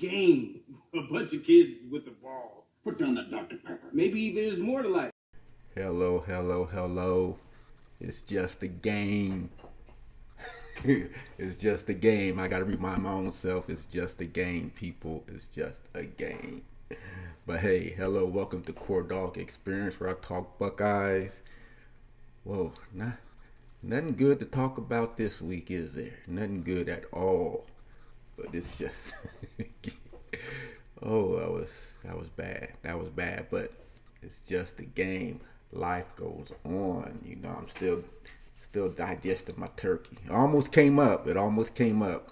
game. A bunch of kids with the ball. Put down that Dr. Pepper. Maybe there's more to life. Hello, hello, hello. It's just a game. It's just a game. I gotta remind my own self it's just a game, people. It's just a game. But hey, hello, welcome to Core Dog Experience where I talk Buckeyes. Whoa, nothing good to talk about this week, is there? Nothing good at all. But it's just oh, that was bad. That was bad, but it's just a game. Life goes on. I'm still digesting my turkey. It almost came up. It almost came up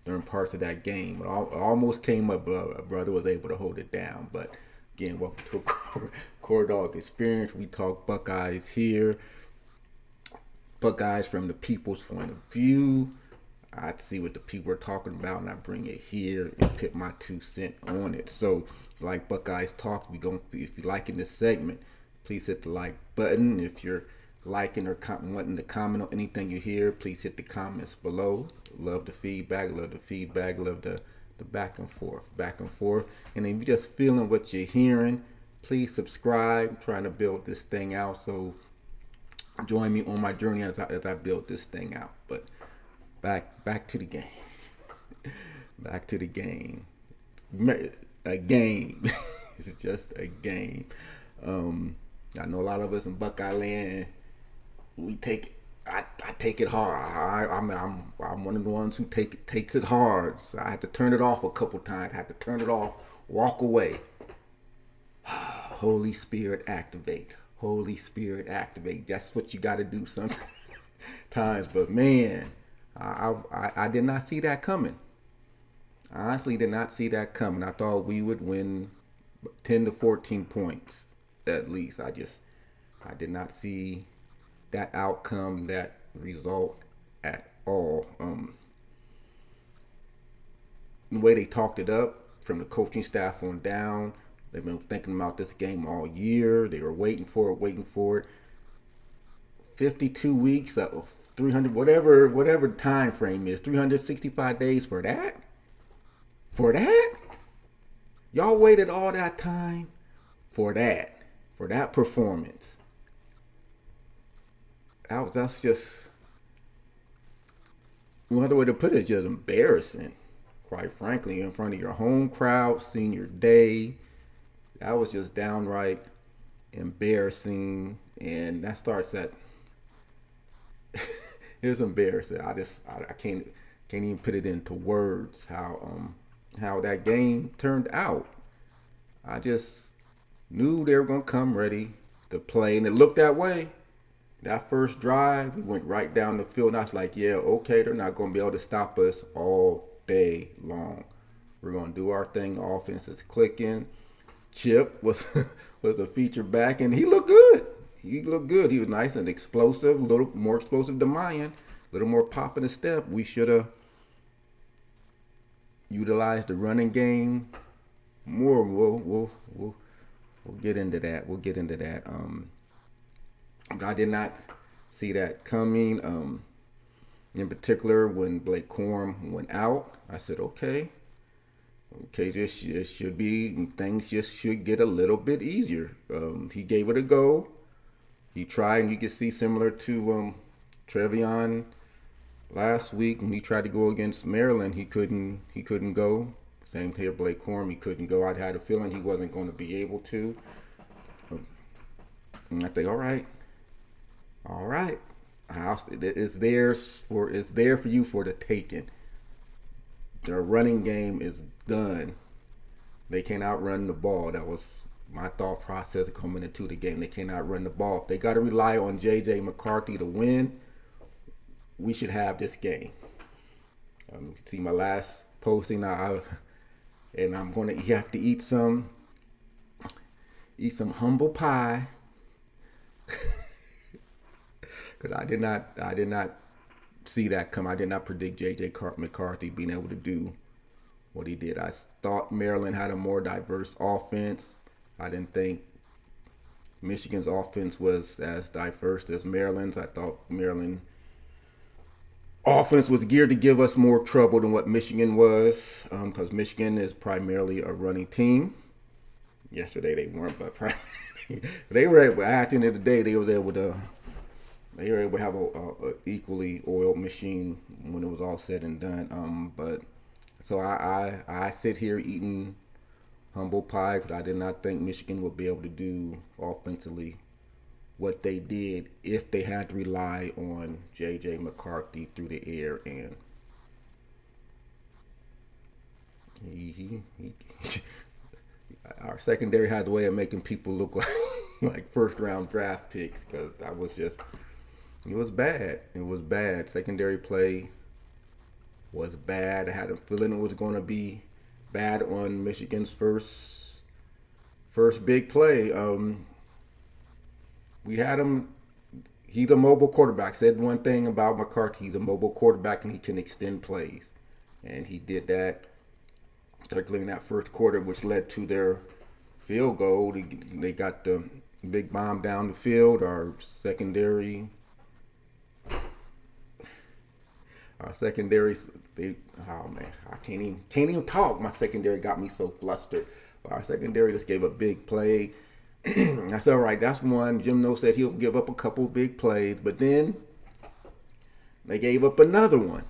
during parts of that game. It almost came up, but a brother was able to hold it down. But again, welcome to a Core Dog Experience. We talk Buckeyes here. Buckeyes from the people's point of view. I see what the people are talking about, and I bring it here and put my 2 cents on it. So, like Buckeyes talk, if you're liking this segment, please hit the like button. If you're liking or wanting to comment on anything you hear, please hit the comments below. Love the feedback, love the back and forth. And if you're just feeling what you're hearing, please subscribe. I'm trying to build this thing out, so join me on my journey as I build this thing out. But back to the game. Back to the game. A game. It's just a game. I know a lot of us in Buckeye land, we take I take it hard. I'm one of the ones who takes it hard. So I had to turn it off a couple times. I had to turn it off, walk away. Holy Spirit activate. Holy Spirit activate. That's what you got to do sometimes. But man, I did not see that coming. I honestly did not see that coming. I thought we would win 10 to 14 points at least. I did not see that outcome, that result at all. The way they talked it up from the coaching staff on down, they've been thinking about this game all year. They were waiting for it. 52 weeks, 300, whatever time frame is, 365 days for that. For that, y'all waited all that time for that performance. That's just another way to put it. Is just embarrassing, quite frankly, in front of your home crowd, senior day. That was just downright embarrassing, and that starts at. It was embarrassing. I can't even put it into words how that game turned out. I just knew they were gonna come ready to play, and it looked that way. That first drive, we went right down the field, and I was like, yeah, okay, they're not gonna be able to stop us all day long. We're gonna do our thing. The offense is clicking. Chip was was a feature back, and he looked good. He looked good. He was nice and explosive, a little more explosive than Mayan, a little more pop in the step. We should have utilized the running game more. We'll get into that. I did not see that coming. In particular, when Blake Corum went out, I said, okay, this should be, things just should get a little bit easier. He gave it a go. He tried, and you can see similar to Trevion last week when he tried to go against Maryland. He couldn't go. Same here, Blake Corum, he couldn't go. I had a feeling he wasn't going to be able to. And I think, all right. It's there for you for the taking. Their running game is done. They can't outrun the ball. That was my thought process coming into the game. They can't outrun the ball. If they got to rely on J.J. McCarthy to win, we should have this game. You can see my last posting. And I'm gonna have to eat some humble pie. Because I did not see that come. I did not predict J.J. McCarthy being able to do what he did. I thought Maryland had a more diverse offense. I didn't think Michigan's offense was as diverse as Maryland's. I thought Maryland offense was geared to give us more trouble than what Michigan was, because Michigan is primarily a running team. Yesterday they weren't, but they were able. At the end of the day, they were able to have a equally oiled machine when it was all said and done. But so I sit here eating humble pie because I did not think Michigan would be able to do offensively what they did if they had to rely on J.J. McCarthy through the air, and he our secondary had the way of making people look like like first round draft picks because I was just it was bad. It was bad. Secondary play was bad. I had a feeling it was going to be bad on Michigan's first big play. We had him. He's a mobile quarterback. Said one thing about McCarthy: he's a mobile quarterback and he can extend plays, and he did that, particularly in that first quarter, which led to their field goal. They got the big bomb down the field. Our secondary, they, oh man, I can't even talk. My secondary got me so flustered. Our secondary just gave a big play. I said, all right, that's one. Jim No said he'll give up a couple big plays, but then they gave up another one.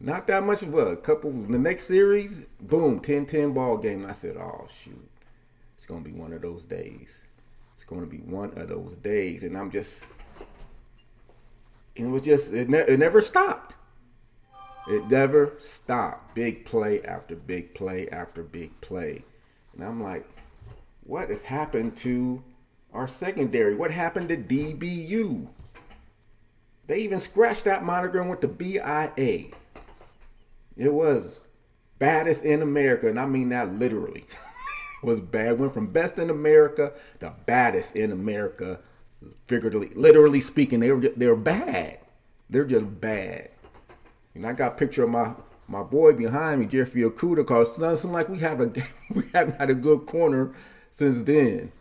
Not that much of a couple. The next series, boom, 10-10 ball game. And I said, oh shoot, it's gonna be one of those days. It's gonna be one of those days, and it never stopped. It never stopped. Big play after big play after big play. And I'm like, what has happened to our secondary? What happened to DBU? They even scratched that moniker and went to BIA. It was baddest in America, and I mean that literally. It was bad. Went from best in America to baddest in America. Figuratively, literally speaking, they're bad. They're just bad. And I got a picture of my boy behind me, Jeffrey Okuda, because it doesn't seem like we haven't had a good corner since then.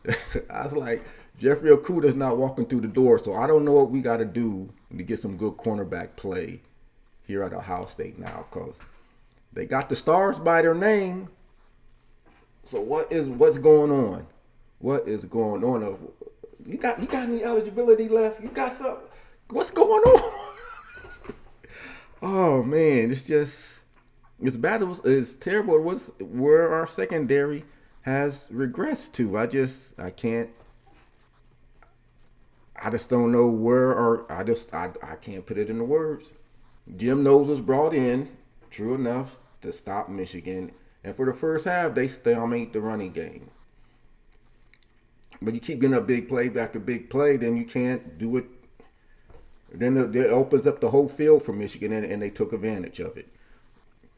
I was like, Jeffrey Okuda's not walking through the door, so I don't know what we got to do to get some good cornerback play here at Ohio State now, because they got the stars by their name. So what's going on? What is going on? You got any eligibility left? You got something? What's going on? Oh man, it's bad. It's terrible. It was where our secondary has regressed to. I just don't know where, or I can't put it into words. Jim Knowles was brought in, true enough, to stop Michigan, and for the first half they stalemate the running game. But you keep getting a big play after big play, then you can't do it. Then it opens up the whole field for Michigan, and they took advantage of it.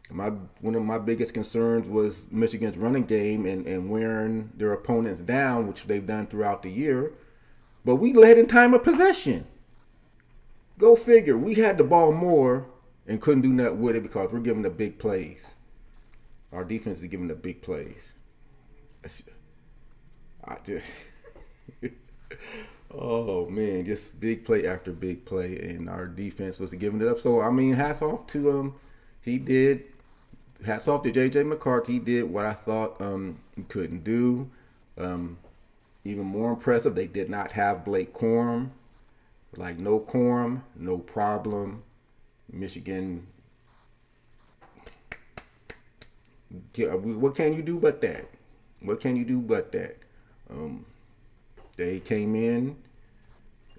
One of my biggest concerns was Michigan's running game and wearing their opponents down, which they've done throughout the year. But we led in time of possession. Go figure. We had the ball more and couldn't do nothing with it because we're giving the big plays. Our defense is giving the big plays. I just, oh man, just big play after big play, and our defense was giving it up. So I mean, hats off to him. He did. Hats off to J.J. McCarthy. He did what I thought he couldn't do. Even more impressive, they did not have Blake Corum. Like no Corum, no problem. Michigan. What can you do but that? What can you do but that? They came in,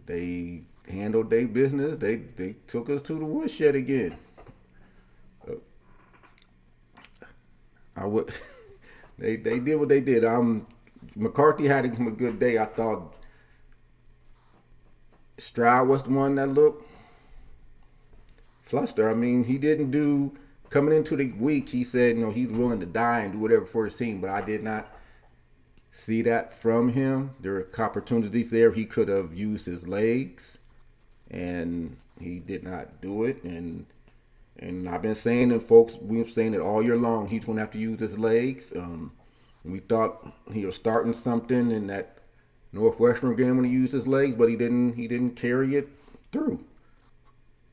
they handled their business, they took us to the woodshed again. I would, they did what they did. McCarthy had him a good day. I thought Stroud was the one that looked flustered. I mean, he didn't do coming into the week. He said, he's willing to die and do whatever for the team, but I did not see that from him. There were opportunities there. He could have used his legs, and he did not do it. And I've been saying, and folks, we've been saying it all year long, he's going to have to use his legs. We thought he was starting something in that Northwestern game when he used his legs, but he didn't carry it through.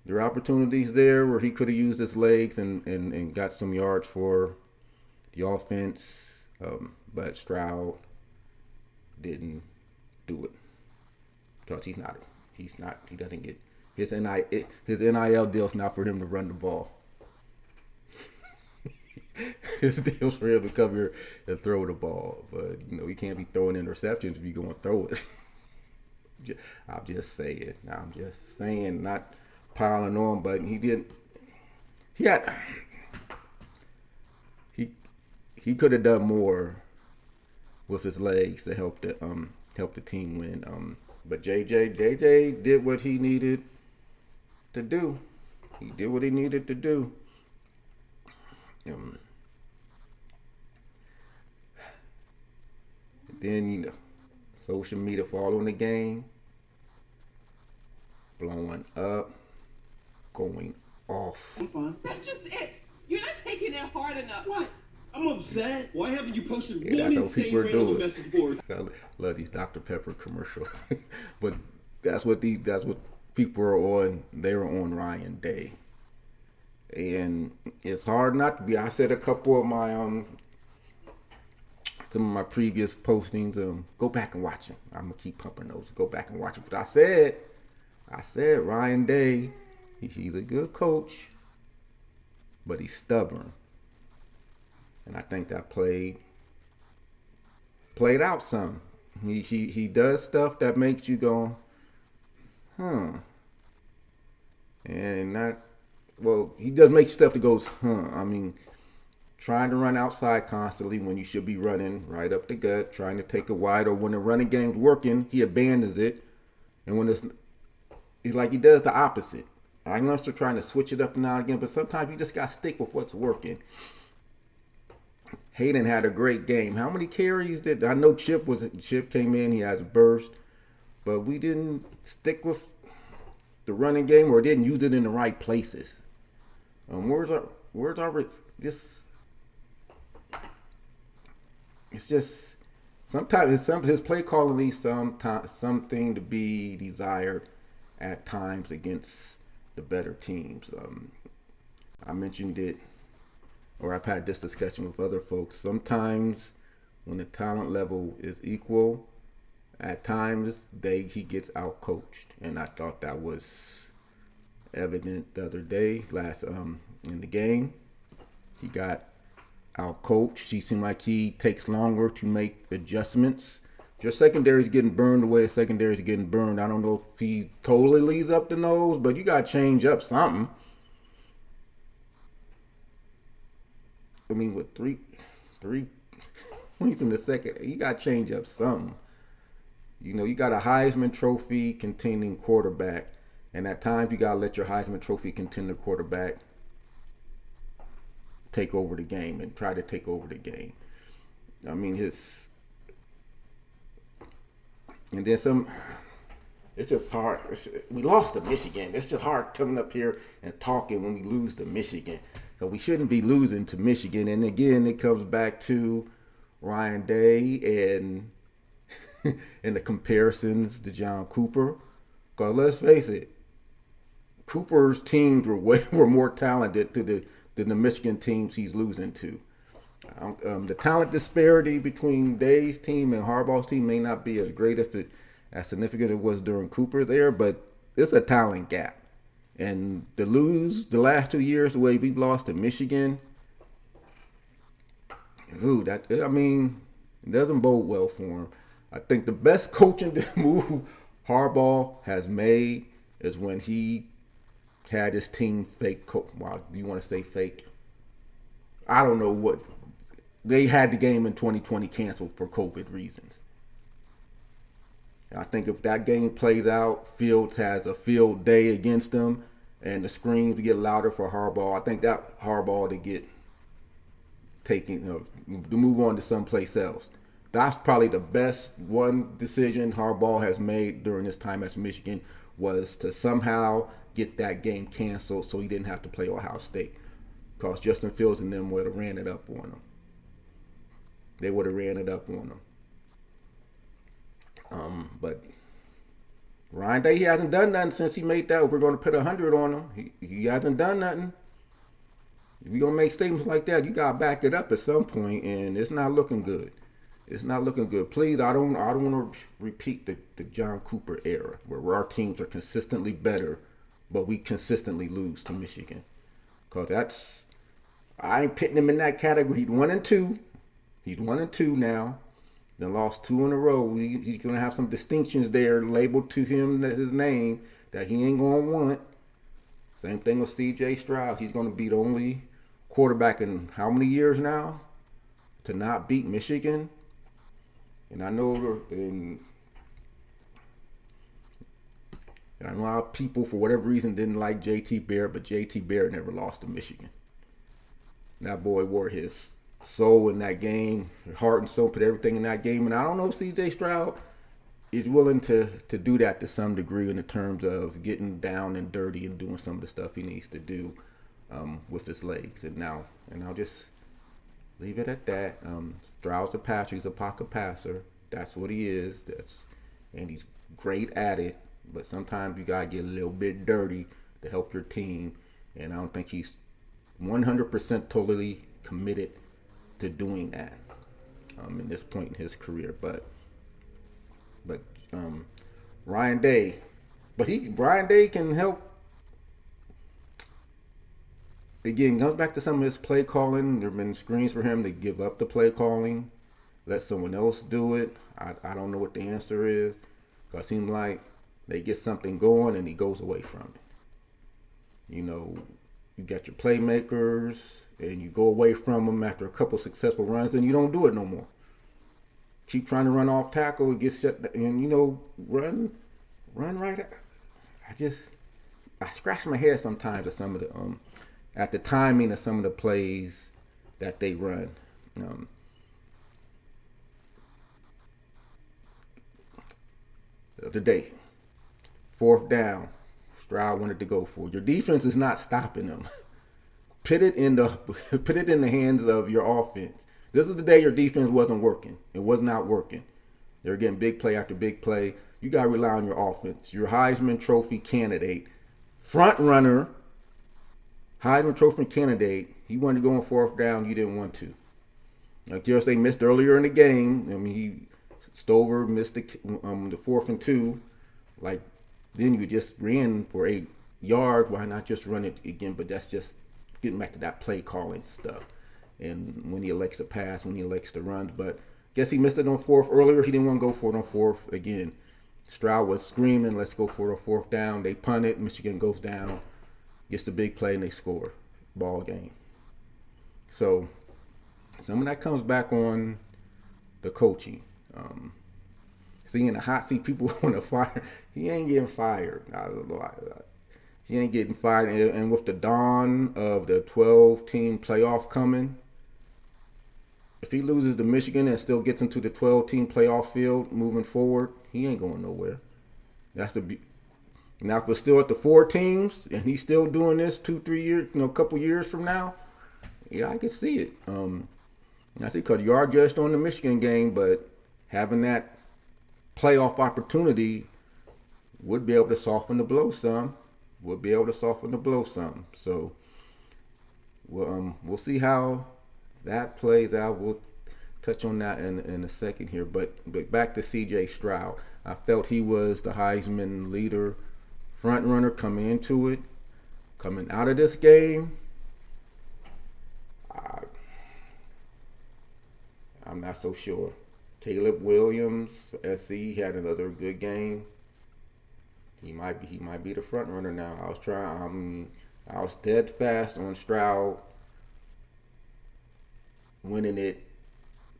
There are opportunities there where he could have used his legs and got some yards for the offense, but Stroud didn't do it because he doesn't get his NIL deal's not for him to run the ball. His deal's for him to come here and throw the ball, but he can't be throwing interceptions if you're going to throw it. I'm just saying, not piling on, but he didn't. He had. He could have done more with his legs to help the team win. But JJ did what he needed to do. He did what he needed to do. Then social media following the game, blowing up, going off. I'm fine. That's just it. You're not taking it hard enough. What? I'm upset. Why haven't you posted Yeah, one that's how insane people are random doing. message boards? I love these Dr. Pepper commercials, but that's what people are on. They were on Ryan Day, and it's hard not to be. I said a couple of my some of my previous postings. Go back and watch them. I'm gonna keep pumping those. Go back and watch them. But I said Ryan Day. He's a good coach, but he's stubborn, and I think that played out some. He does stuff that makes you go, huh, and not. Well, he does make stuff that goes, huh. I mean, trying to run outside constantly when you should be running right up the gut, trying to take it wide, or when the running game's working, he abandons it, and when he's like he does the opposite. I know they're trying to switch it up now and again, but sometimes you just got to stick with what's working. Hayden had a great game. How many carries did I know Chip came in, he has a burst, but we didn't stick with the running game or didn't use it in the right places. Where's our just it's just sometimes his play calling leaves something to be desired at times against the better teams. I mentioned it, or I've had this discussion with other folks. Sometimes when the talent level is equal, at times he gets out coached, and I thought that was evident the other day. In the game, he got out coached. He seemed like he takes longer to make adjustments. Your secondary is getting burned the way the secondary is getting burned. I don't know if he totally leaves up the nose, but you got to change up something. I mean, with three points in the second, you got to change up something. You got a Heisman Trophy contending quarterback, and at times you got to let your Heisman Trophy contender quarterback take over the game and try to take over the game. I mean, and then it's just hard. We lost to Michigan. It's just hard coming up here and talking when we lose to Michigan. So we shouldn't be losing to Michigan. And again, it comes back to Ryan Day and and the comparisons to John Cooper. Because let's face it, Cooper's teams were more talented than the Michigan teams he's losing to. The talent disparity between Day's team and Harbaugh's team may not be as great as significant as it was during Cooper there, but it's a talent gap. And to lose the last 2 years the way we've lost to Michigan, it doesn't bode well for him. I think the best coaching move Harbaugh has made is when he had his team fake coach. Wow, do you want to say fake? I don't know what. They had the game in 2020 canceled for COVID reasons. I think if that game plays out, Fields has a field day against them, and the screams get louder for Harbaugh. I think that Harbaugh to move on to someplace else. That's probably the best one decision Harbaugh has made during his time at Michigan, was to somehow get that game canceled so he didn't have to play Ohio State. Because Justin Fields and them would have ran it up on him. They would have ran it up on him. But Ryan Day, he hasn't done nothing since he made that. We're going to put 100 on him. He hasn't done nothing. If you're going to make statements like that, you got to back it up at some point, and it's not looking good. It's not looking good. Please, I don't want to repeat the John Cooper era where our teams are consistently better, but we consistently lose to Michigan. Because I ain't putting him in that category. He's 1-2. He's 1-2 now. Then lost 2 in a row. He's going to have some distinctions there labeled to him, his name, that he ain't going to want. Same thing with C.J. Stroud. He's going to be the only quarterback in how many years now to not beat Michigan? And I know a lot of people, for whatever reason, didn't like J.T. Barrett, but J.T. Barrett never lost to Michigan. That boy wore his soul in that game, heart and soul, put everything in that game. And I don't know if C.J. Stroud is willing to do that to some degree in the terms of getting down and dirty and doing some of the stuff he needs to do with his legs. And I'll just leave it at that. Stroud's a passer. He's a pocket passer. That's what he is. And he's great at it. But sometimes you got to get a little bit dirty to help your team. And I don't think he's 100% totally committed to doing that in this point in his career. But Ryan Day, Ryan Day can help. Again, comes back to some of his play calling. There have been screens for him to give up the play calling, let someone else do it. I don't know what the answer is. It seems like they get something going and he goes away from it. You got your playmakers and you go away from them after a couple successful runs, and you don't do it no more. Keep trying to run off tackle, it gets shut, and run right. I scratch my head sometimes at some of the at the timing of some of the plays that they run. Today, 4th down, Stroud wanted to go for it. Your defense is not stopping them. Put it in the hands of your offense. This is the day your defense wasn't working. It was not working. They were getting big play after big play. You got to rely on your offense. Your Heisman Trophy candidate, front runner, Heisman Trophy candidate. He wanted to go on 4th down. You didn't want to. Like they missed earlier in the game. Stover missed the 4th and 2. Like then you just ran for 8 yards. Why not just run it again? But that's just getting back to that play calling stuff. And when he elects to pass, when he elects to run. But guess he missed it on 4th earlier. He didn't want to go for it on 4th again. Stroud was screaming, let's go for it on 4th down. They punt it. Michigan goes down, gets the big play, and they score. Ball game. So some of that comes back on the coaching. Seeing the hot seat, people want to fire. He ain't getting fired. I don't know. He ain't getting fired. And with the dawn of the 12-team playoff coming, if he loses to Michigan and still gets into the 12-team playoff field moving forward, he ain't going nowhere. Now, if we're still at the 4 teams and he's still doing this 2-3 years, a couple years from now, yeah, I can see it. I see, because you are judged on the Michigan game, but having that playoff opportunity would be able to soften the blow some. So we'll see how that plays out. We'll touch on that in a second here. But back to C.J. Stroud. I felt he was the Heisman leader, front runner coming into it. Coming out of this game, I'm not so sure. Caleb Williams, SC, had another good game. He might be the front runner now. I was dead fast on Stroud winning it,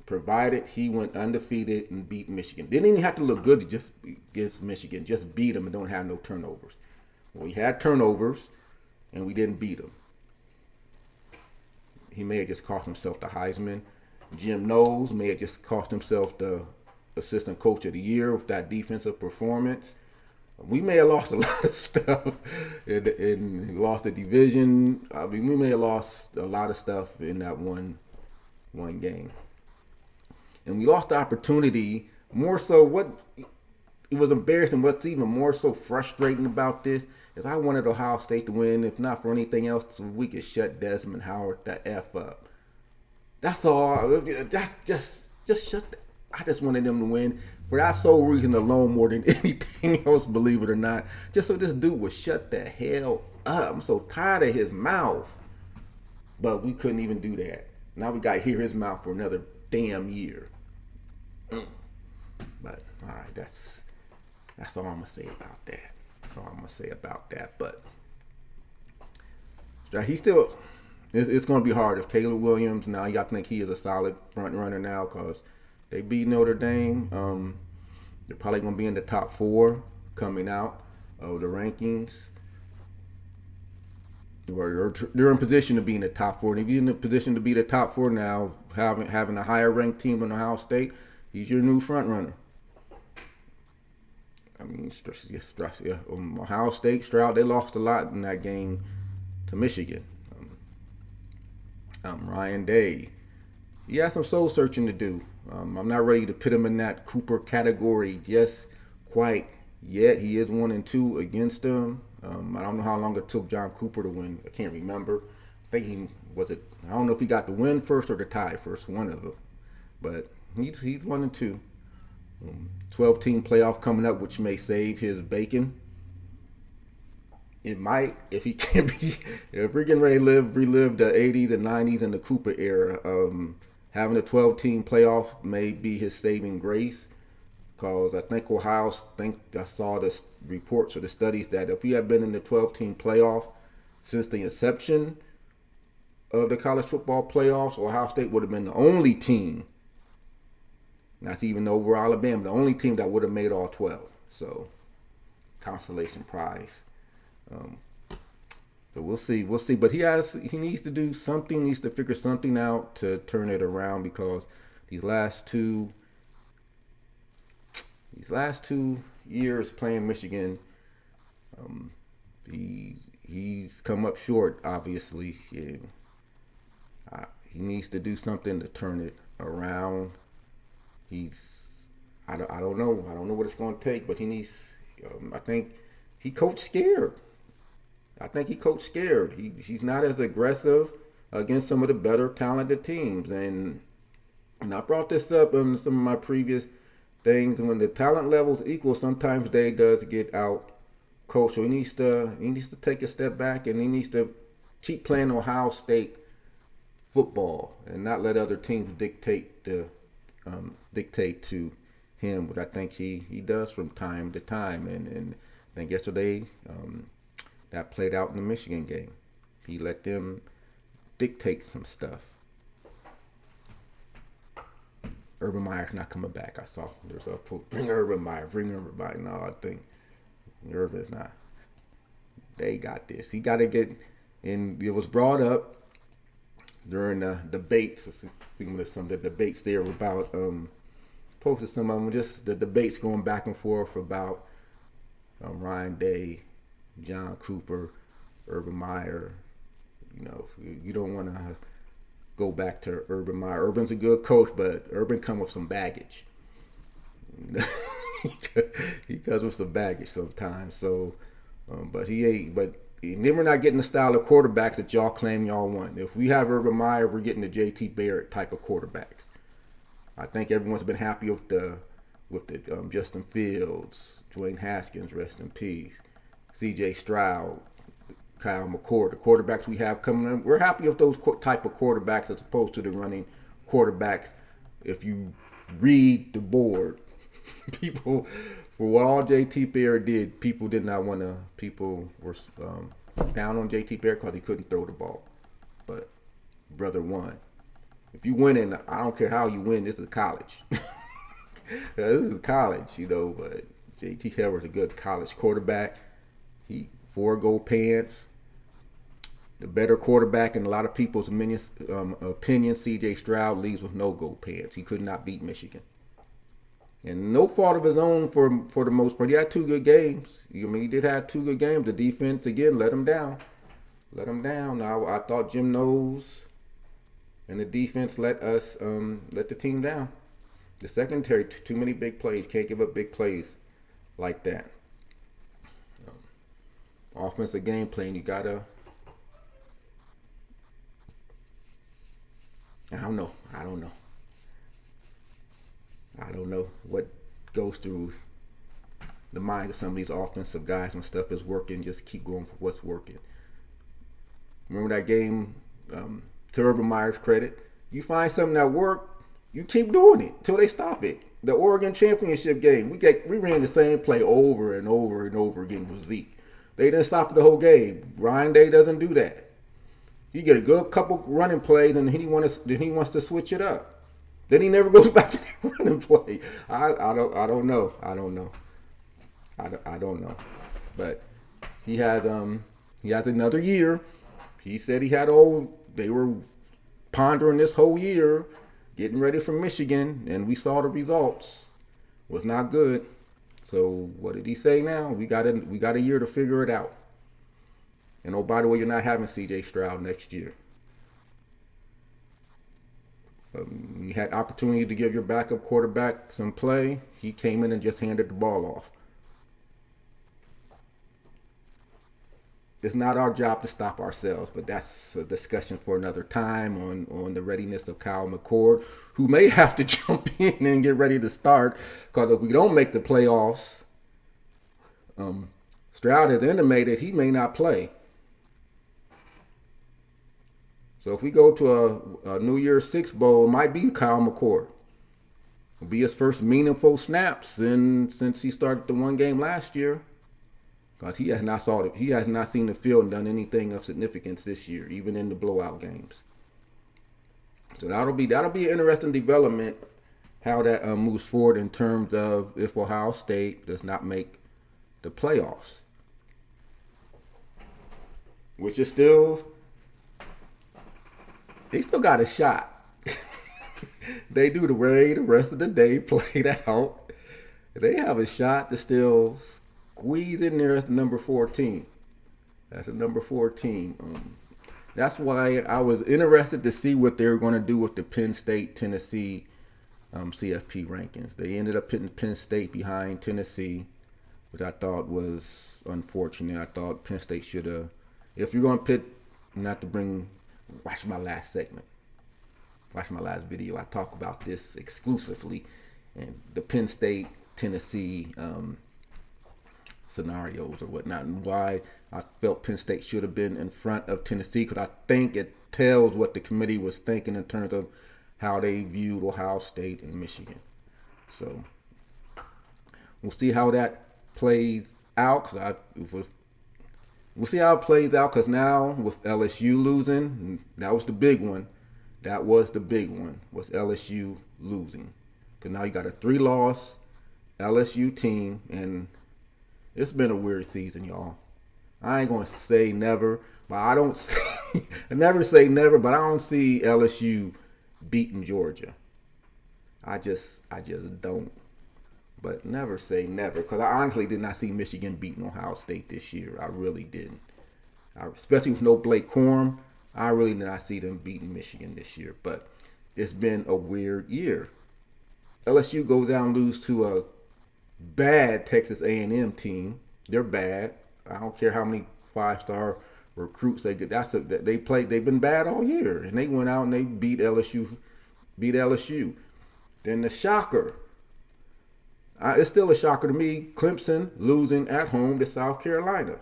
provided he went undefeated and beat Michigan. Didn't even have to look good to just against Michigan. Just beat them and don't have no turnovers. We had turnovers and we didn't beat them. He may have just cost himself the Heisman. Jim Knowles may have just cost himself the assistant coach of the year with that defensive performance. We may have lost a lot of stuff and lost the division. We may have lost a lot of stuff in that one game. And we lost the opportunity, more so it was embarrassing. What's even more so frustrating about this is I wanted Ohio State to win, if not for anything else, so we could shut Desmond Howard the F up. That's all. That's just shut. I just wanted them to win for that sole reason alone, more than anything else. Believe it or not, just so this dude would shut the hell up. I'm so tired of his mouth. But we couldn't even do that. Now we got to hear his mouth for another damn year. But all right, that's all I'm gonna say about that. That's all I'm gonna say about that. But he's still. It's gonna be hard if Caleb Williams now. Y'all think he is a solid front runner now because they beat Notre Dame. They're probably gonna be in the top 4 coming out of the rankings. Or they're in position to be in the top 4. And if you're in the position to be the top 4 now, having a higher ranked team than Ohio State, he's your new front runner. I mean, Ohio State, Stroud, they lost a lot in that game to Michigan. Ryan Day, he has some soul searching to do. I'm not ready to put him in that Cooper category just quite yet. He is 1-2 against them. I don't know how long it took John Cooper to win. I can't remember. I think I don't know if he got the win first or the tie first, one of them. But he's 1-2. 12-team playoff coming up, which may save his bacon. It might, if he can be, if we're getting ready to relive the 80s and 90s and the Cooper era, having a 12-team playoff may be his saving grace. Because I think I saw the reports or the studies that if we had been in the 12-team playoff since the inception of the college football playoffs, Ohio State would have been the only team, not even over Alabama, the only team that would have made all 12. So, consolation prize. So we'll see. But he needs to do something, needs to figure something out to turn it around because these last two years playing Michigan, he's come up short. Obviously, he needs to do something to turn it around. I don't know what it's going to take, but he needs. I think he coached scared. He's not as aggressive against some of the better talented teams, and I brought this up in some of my previous things. When the talent levels equal, sometimes they does get out coached. So he needs to take a step back and he needs to keep playing Ohio State football and not let other teams dictate to him, which I think he does from time to time. And I think yesterday that played out in the Michigan game. He let them dictate some stuff. Urban Meyer's not coming back. I saw there's a post. Bring Urban Meyer. No, I think Urban's not. They got this. He got to get in. It was brought up during the debates. Some of the debates there about posted some of them. Just the debates going back and forth about Ryan Day, John Cooper, Urban Meyer. You don't want to go back to Urban Meyer. Urban's a good coach, but Urban comes with some baggage. He comes with some baggage sometimes. So, but he ain't. But then we're not getting the style of quarterbacks that y'all claim y'all want. If we have Urban Meyer, we're getting the J.T. Barrett type of quarterbacks. I think everyone's been happy with the Justin Fields, Dwayne Haskins, rest in peace, C.J. Stroud, Kyle McCord, the quarterbacks we have coming in. We're happy with those type of quarterbacks as opposed to the running quarterbacks. If you read the board, people, for what all J.T. Barrett did, people did not want to. People were down on J.T. Barrett because he couldn't throw the ball. But brother won. If you win, and I don't care how you win, this is college. This is college, But J.T. Barrett's a good college quarterback. He 4 gold pants. The better quarterback in a lot of people's opinion, C.J. Stroud, leaves with no gold pants. He could not beat Michigan. And no fault of his own for the most part. He had 2 good games. He did have 2 good games. The defense, again, let him down. Now, I thought Jim Knowles and the defense let the team down. The secondary, too many big plays. Can't give up big plays like that. Offensive game plan, you gotta. I don't know. I don't know. I don't know what goes through the minds of some of these offensive guys when stuff is working. Just keep going for what's working. Remember that game? To Urban Meyer's credit, you find something that worked, you keep doing it till they stop it. The Oregon championship game, we ran the same play over and over and over again with Zeke. They didn't stop it the whole game. Ryan Day doesn't do that. He get a good couple running plays and then he wants to switch it up. Then he never goes back to the running play. I don't know. I don't know. But he has another year. He said they were pondering this whole year, getting ready for Michigan, and we saw the results. Was not good. So what did he say now? We got a year to figure it out. And oh, by the way, you're not having C.J. Stroud next year. You had opportunity to give your backup quarterback some play. He came in and just handed the ball off. It's not our job to stop ourselves, but that's a discussion for another time on the readiness of Kyle McCord, who may have to jump in and get ready to start, because if we don't make the playoffs, Stroud has intimated he may not play. So if we go to a New Year's Six Bowl, it might be Kyle McCord. It'll be his first meaningful snaps since he started the one game last year. Because he has not seen the field and done anything of significance this year, even in the blowout games. So that'll be an interesting development, how that moves forward in terms of if Ohio State does not make the playoffs, which is still, they still got a shot. They do the way the rest of the day played out. They have a shot to still squeeze in there as the number 14. That's the number 14. That's why I was interested to see what they were going to do with the Penn State Tennessee CFP rankings. They ended up putting Penn State behind Tennessee, which I thought was unfortunate. I thought Penn State should have, if you're going to pit, not to bring, watch my last segment. Watch my last video. I talk about this exclusively, and the Penn State Tennessee scenarios or whatnot, and why I felt Penn State should have been in front of Tennessee, because I think it tells what the committee was thinking in terms of how they viewed Ohio State and Michigan. So we'll see how that plays out. We'll see how it plays out, because now with LSU losing, that was the big one. That was the big one, was LSU losing. Because now you got a 3-loss LSU team, and it's been a weird season, y'all. I ain't going to say never, but I never say never, but I don't see LSU beating Georgia. I just don't. But never say never, because I honestly did not see Michigan beating Ohio State this year. I really didn't. Especially with no Blake Corum, I really did not see them beating Michigan this year. But it's been a weird year. LSU goes down and lose to a bad Texas A&M team. They're bad. I don't care how many 5-star recruits they get. They've been bad all year, and they went out and they beat LSU. Then the shocker. It's still a shocker to me. Clemson losing at home to South Carolina.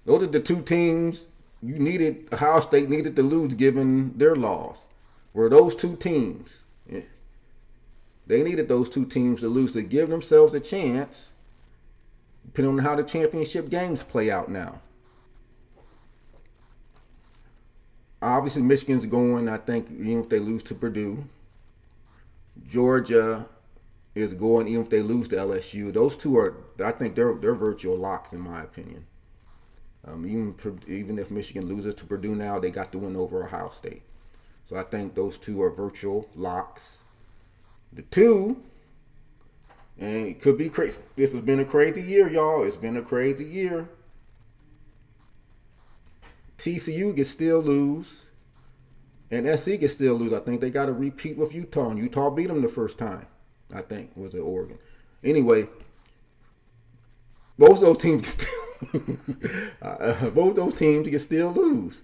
Those are the two teams Ohio State needed to lose given their loss. Were those two teams. Yeah. They needed those two teams to lose to give themselves a chance, depending on how the championship games play out now. Obviously, Michigan's going, I think, even if they lose to Purdue. Georgia is going, even if they lose to LSU. Those two I think they're virtual locks, in my opinion. Even if Michigan loses to Purdue now, they got the win over Ohio State. So I think those two are virtual locks. The two, and it could be crazy. This has been a crazy year, y'all. It's been a crazy year. TCU can still lose, and SC can still lose. I think they got to repeat with Utah, and Utah beat them the first time, I think, was at Oregon. Anyway, both those teams both those teams can still lose.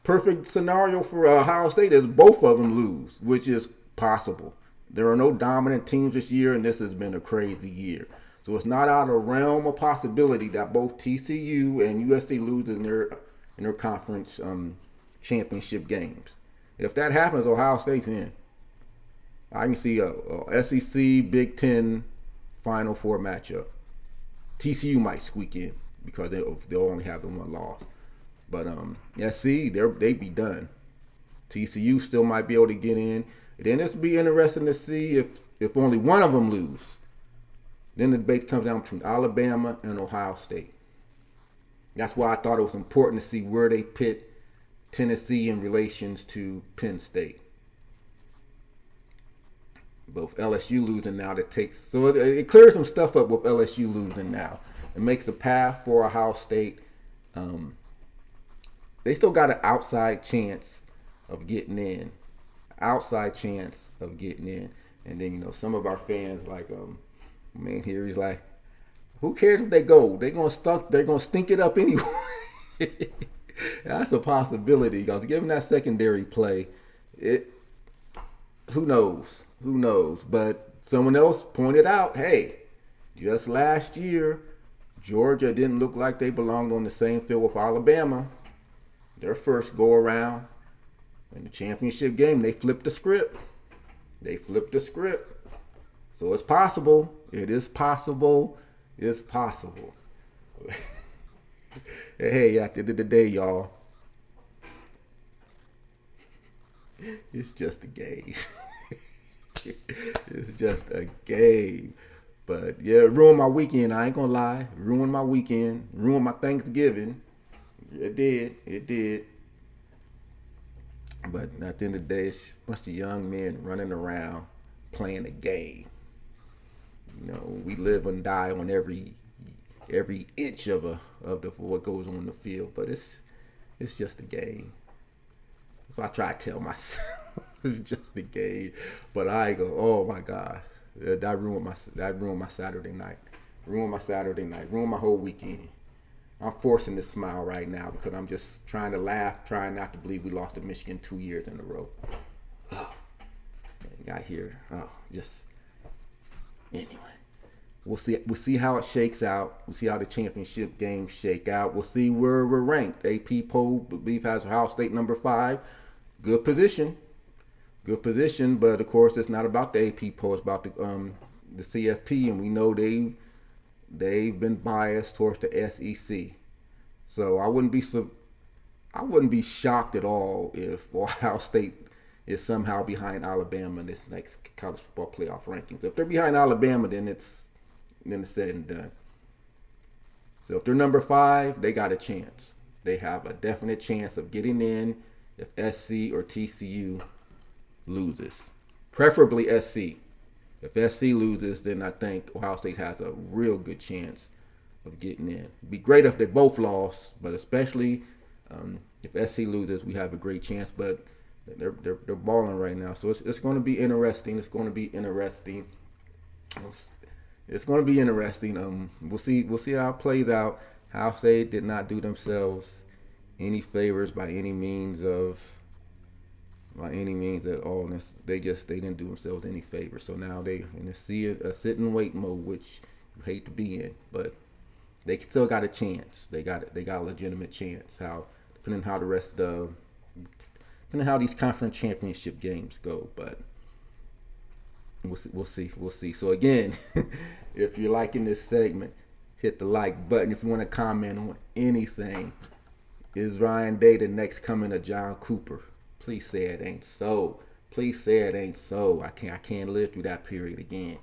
Perfect scenario for Ohio State is both of them lose, which is possible. There are no dominant teams this year, and this has been a crazy year. So it's not out of the realm of possibility that both TCU and USC lose in their conference championship games. If that happens, Ohio State's in. I can see a SEC Big Ten Final Four matchup. TCU might squeak in because they'll only have the one loss. But SC, they be done. TCU still might be able to get in. And then it'll be interesting to see if only one of them lose. Then the debate comes down between Alabama and Ohio State. That's why I thought it was important to see where they pit Tennessee in relations to Penn State. Both LSU losing now, so it clears some stuff up with LSU losing now. It makes the path for Ohio State. They still got an outside chance of getting in. And then, some of our fans like man here, he's like, who cares if they go? They're gonna stink it up anyway. That's a possibility. Because given that secondary play, who knows? But someone else pointed out, hey, just last year, Georgia didn't look like they belonged on the same field with Alabama. Their first go around in the championship game, they flipped the script. So it's possible. It is possible. It's possible. Hey, at the end of the day, y'all, it's just a game. It's just a game. But yeah, it ruined my weekend. I ain't gonna lie. Ruined my weekend. Ruined my Thanksgiving. It did. But at the end of the day, it's a bunch of young men running around playing a game. We live and die on every inch of what goes on the field. But it's just a game. If I try to tell myself it's just a game, but I go, oh my God, that ruined my Saturday night. Ruined my whole weekend. I'm forcing to smile right now because I'm just trying to laugh, trying not to believe we lost to Michigan 2 years in a row. Oh, got here. Oh, just anyway. We'll see how it shakes out. We'll see how the championship games shake out. We'll see where we're ranked. AP poll, I believe, has Ohio State number 5. Good position, but of course it's not about the AP poll. It's about the CFP, and we know they've been biased towards the SEC. So I wouldn't be shocked at all if Ohio State is somehow behind Alabama in this next college football playoff rankings. If they're behind Alabama, then it's said and done. So if they're number 5, they got a chance. They have a definite chance of getting in if SC or TCU loses. Preferably SC. If SC loses, then I think Ohio State has a real good chance of getting in. It'd be great if they both lost, but especially if SC loses, we have a great chance. But they're balling right now, so it's going to be interesting. It's going to be interesting. We'll see how it plays out. Ohio State did not do themselves any favors by any means at all. They didn't do themselves any favors. So now they in a sit and wait mode, which you hate to be in, but they still got a chance. They got a legitimate chance. Depending on how these conference championship games go, but we'll see. So again, if you're liking this segment, hit the like button. If you want to comment on anything, is Ryan Day the next coming of John Cooper? Please say it ain't so. I can't live through that period again.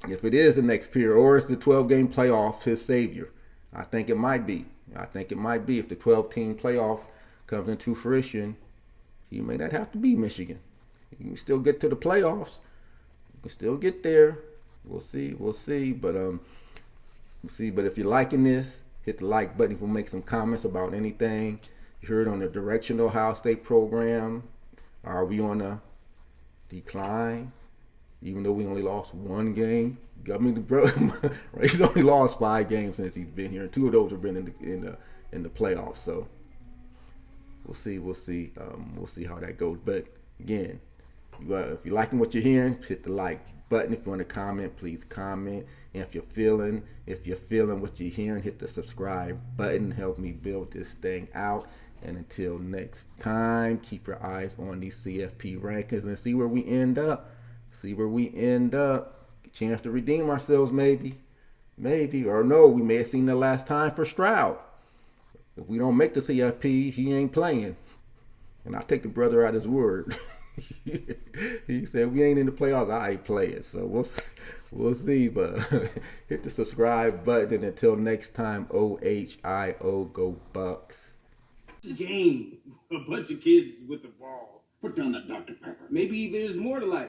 If it is the next period, or is the 12-game playoff his savior? I think it might be. If the 12-team playoff comes into fruition, he may not have to beat Michigan. You can still get to the playoffs. You can still get there. We'll see. But if you're liking this, hit the like button. If you make some comments about anything you heard on the Directional Ohio State program. Are we on a decline? even though we only lost one game. I mean, the bro, he's only lost 5 games since he's been here, and 2 of those have been in the playoffs. So we'll see. We'll see how that goes. But again, if you're liking what you're hearing, hit the like button. If you want to comment, please comment. And if you're feeling what you're hearing, hit the subscribe button. Help me build this thing out. And until next time, keep your eyes on these CFP rankings and see where we end up. Chance to redeem ourselves, maybe, or no, we may have seen the last time for Stroud. If we don't make the CFP, he ain't playing. And I take the brother at his word. He said we ain't in the playoffs, I ain't playing. So we'll see. But hit the subscribe button. And until next time, OHIO, go Bucks. Game. A bunch of kids with the ball. Put down that Dr. Pepper. Maybe there's more to life.